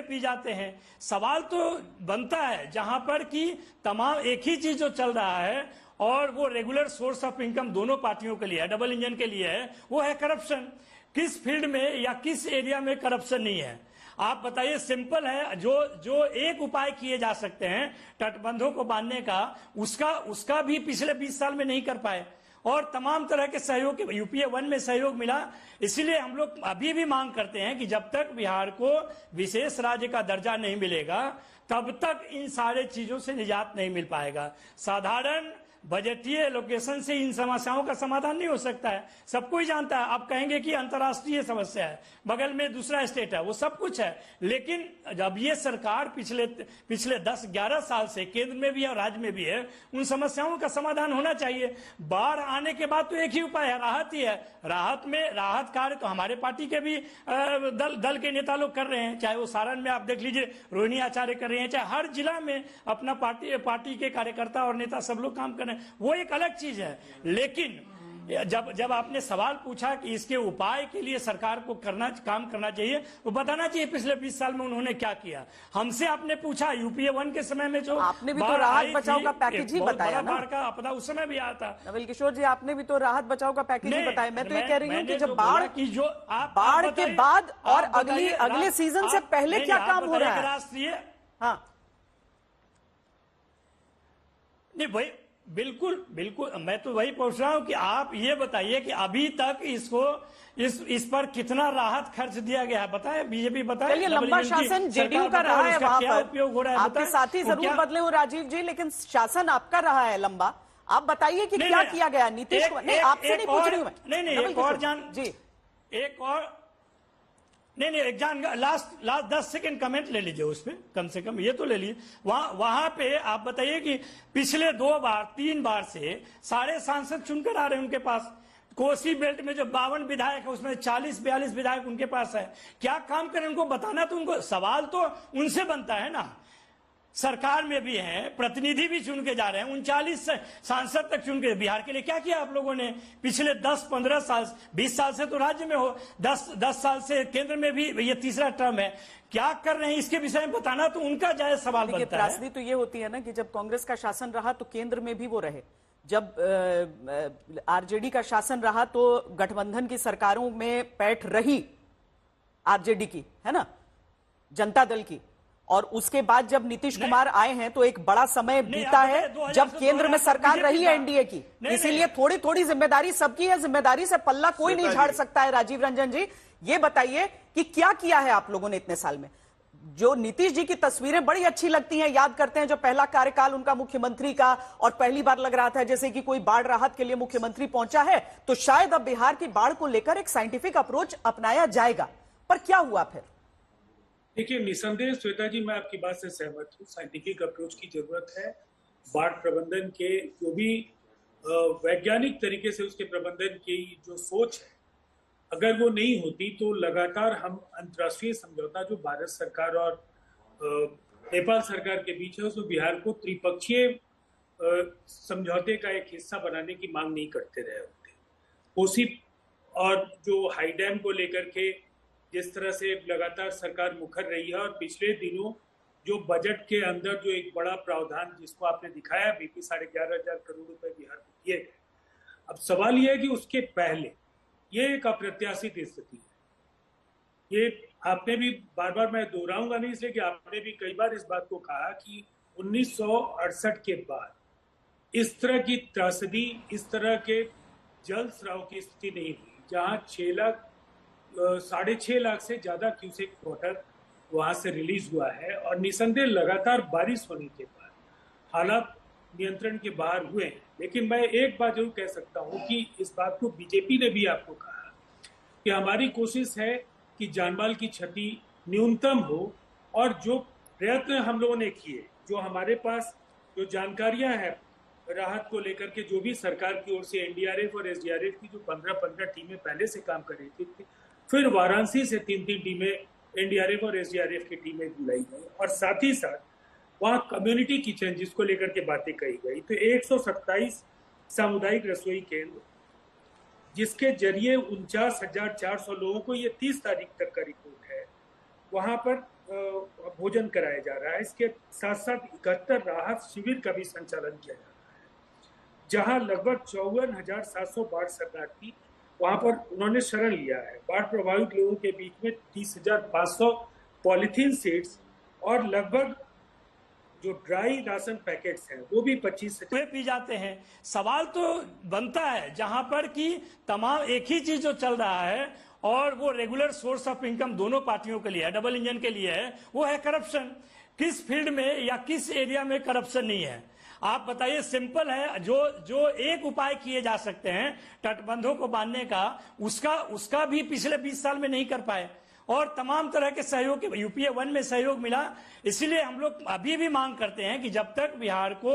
चूहे पी जाते हैं। सवाल तो बनता है जहां पर कि तमाम एक ही चीज जो चल रहा है और वो रेगुलर सोर्स ऑफ इनकम दोनों पार्टियों के लिए है, डबल इंजन के लिए है, वो है करप्शन। किस फील्ड में या किस एरिया में करप्शन नहीं है? आप बताइए, सिंपल है। जो एक उपाय किए जा सकते हैं तटबंधों को बांधने का, उसका भी पिछले 20 साल में नहीं कर पाए। और तमाम तरह के सहयोग, यूपीए 1 में सहयोग मिला। इसीलिए हम लोग अभी भी मांग करते हैं कि जब तक बिहार को विशेष राज्य का दर्जा नहीं मिलेगा तब तक इन सारे चीजों से निजात नहीं मिल पाएगा। साधारण बजटीय एलोकेशन से इन समस्याओं का समाधान नहीं हो सकता है, सबको ही जानता है। आप कहेंगे कि अंतर्राष्ट्रीय समस्या है, बगल में दूसरा स्टेट है, वो सब कुछ है, लेकिन जब ये सरकार पिछले 10-11 साल से केंद्र में भी है और राज्य में भी है, उन समस्याओं का समाधान होना चाहिए। बाढ़ आने के बाद तो एक ही उपाय है, राहत ही है। राहत कार्य तो हमारे पार्टी के भी दल के नेता लोग कर रहे हैं, चाहे वो सारण में आप देख लीजिए रोहिणी आचार्य कर रहे हैं, चाहे हर जिला में अपना पार्टी के कार्यकर्ता और नेता सब लोग काम कर रहे हैं। वो एक अलग चीज है। लेकिन जब आपने सवाल पूछा कि इसके उपाय के लिए सरकार को काम करना चाहिए, वो बताना चाहिए पिछले 20 साल में उन्होंने क्या किया। हमसे आपने पूछा यूपीए 1 के समय में जो आपने भी तो राहत बचाव का पैकेज ही बताया ना, बाढ़ का आपदा उस समय भी आया था। नवल किशोर जी, आपने भी तो राहत बचाव का पैकेज ही बताया। मैं तो ये कह रही हूँ कि जब बाढ़ के बाद और अगले सीजन से पहले क्या काम हो रहा है राष्ट्रीय। हाँ नहीं भाई, बिल्कुल मैं तो वही पूछ रहा हूं कि आप ये बताइए कि अभी तक इस पर कितना राहत खर्च दिया गया है, बताएं, बीजेपी बताए। चलिए, लंबा शासन जेडीयू का रहा है, वहां पर उपयोग हो रहा है। आपके साथी जरूर बदले हो राजीव जी, लेकिन शासन आपका रहा है लंबा। आप बताइए कि क्या किया गया। नीतीश कुमार, नहीं आपसे नहीं पूछ रही हूं मैं। नहीं, एक और जान जी, एक और नहीं एक जान लास्ट 10 सेकंड कमेंट ले लीजिए उस पे, कम से कम ये तो ले लीजिए। वहां पे आप बताइए कि पिछले 2-3 बार से सारे सांसद चुनकर आ रहे हैं उनके पास। कोसी बेल्ट में जो 52 विधायक है उसमें 40-42 विधायक उनके पास है। क्या काम करें उनको बताना, तो उनको सवाल तो उनसे बनता है ना। सरकार में भी है, प्रतिनिधि भी चुन के जा रहे हैं, 39 सांसद तक चुन के। बिहार के लिए क्या किया आप लोगों ने पिछले 10-15 साल, 20 साल से तो राज्य में हो, 10 साल से केंद्र में भी, ये तीसरा टर्म है। क्या कर रहे हैं इसके विषय में बताना तो उनका जायज सवाल बनता है। त्रासदी तो ये होती है ना कि जब कांग्रेस का शासन रहा तो केंद्र में भी वो रहे, जब आरजेडी का शासन रहा तो गठबंधन की सरकारों में पैठ रही आरजेडी की, है ना, जनता दल की। और उसके बाद जब नीतीश कुमार आए हैं तो एक बड़ा समय बीता है जब केंद्र में सरकार रही है एनडीए की। इसीलिए थोड़ी थोड़ी जिम्मेदारी सबकी है, जिम्मेदारी से पल्ला कोई नहीं झाड़ सकता है। राजीव रंजन जी, ये बताइए कि क्या किया है आप लोगों ने इतने साल में। जो नीतीश जी की तस्वीरें बड़ी अच्छी लगती हैं, याद करते हैं जो पहला कार्यकाल उनका मुख्यमंत्री का, और पहली बार लग रहा था जैसे कि कोई बाढ़ राहत के लिए मुख्यमंत्री पहुंचा है, तो शायद अब बिहार की बाढ़ को लेकर एक साइंटिफिक अप्रोच अपनाया जाएगा। पर क्या हुआ फिर? देखिए, निसंदेह श्वेता जी, मैं आपकी बात से सहमत हूँ। साइंटिफिक अप्रोच की जरूरत है। बाढ़ प्रबंधन के जो भी वैज्ञानिक तरीके से उसके प्रबंधन की जो सोच है, अगर वो नहीं होती तो लगातार हम अंतर्राष्ट्रीय समझौता जो भारत सरकार और नेपाल सरकार के बीच है, उसमें बिहार को त्रिपक्षीय समझौते का एक हिस्सा बनाने की मांग नहीं करते रहे होते। कोसी और जो हाई डैम को लेकर के जिस तरह से लगातार सरकार मुखर रही है, और पिछले दिनों जो बजट के अंदर जो एक बड़ा प्रावधान जिसको आपने दिखाया, बीपी 11,500 करोड़ रुपए बिहार को दिए गए। अब सवाल यह है कि उसके पहले ये एक अप्रत्याशित स्थिति है। ये आपने भी बार बार, मैं दोहराऊंगा नहीं इसलिए कि आपने भी कई बार इस बात को कहा कि 1968 के बाद इस तरह की त्रासदी, इस तरह के जल स्राव की स्थिति नहीं हुई, जहां 6.5 लाख से ज्यादा क्यूसेक वाटर वहां से रिलीज हुआ है। और निसंदेह लगातार बारिश होने के बाद हालात नियंत्रण के बाहर हुए हैं। लेकिन मैं एक बात जरूर कह सकता हूं कि इस बात को बीजेपी ने भी आपको कहा कि हमारी कोशिश है कि जानमाल की क्षति न्यूनतम हो, और जो प्रयत्न हम लोगों ने किए, जो हमारे पास जो जानकारियां हैं राहत को लेकर के, जो भी सरकार की ओर से एनडीआरएफ और एसडीआरएफ की जो 15-15 टीमें पहले से काम कर रही थी, फिर वाराणसी से 3-3 टीमें एनडीआरएफ और एसडीआरएफ की टीमें बुलाई गई, और साथ ही साथ वहाँ कम्युनिटी किचन जिसको लेकर के बातें कही गई, तो 127 सामुदायिक रसोई केंद्र, जिसके जरिए 49,400 लोगों को, ये 30 तारीख तक का रिपोर्ट है, वहां पर भोजन कराया जा रहा है। इसके साथ साथ 71 राहत शिविर का भी संचालन किया जा रहा है, जहां लगभग 54,700 बाढ़ शरणार्थी वहां पर उन्होंने शरण लिया है। बाढ़ प्रभावित लोगों के बीच में 30,500 पॉलिथीन सीड्स और लगभग जो ड्राई राशन पैकेट्स हैं वो भी 25 से वे पी जाते हैं। सवाल तो बनता है जहां पर कि तमाम एक ही चीज जो चल रहा है और वो रेगुलर सोर्स ऑफ इनकम दोनों पार्टियों के लिए है, डबल इंजन के लिए है, वो है करप्शन। किस फील्ड में या किस एरिया में करप्शन नहीं है? आप बताइए। सिंपल है, जो एक उपाय किए जा सकते हैं तटबंधों को बांधने का, उसका भी पिछले 20 साल में नहीं कर पाए। और तमाम तरह के सहयोग, यूपीए 1 में सहयोग मिला। इसीलिए हम लोग अभी भी मांग करते हैं कि जब तक बिहार को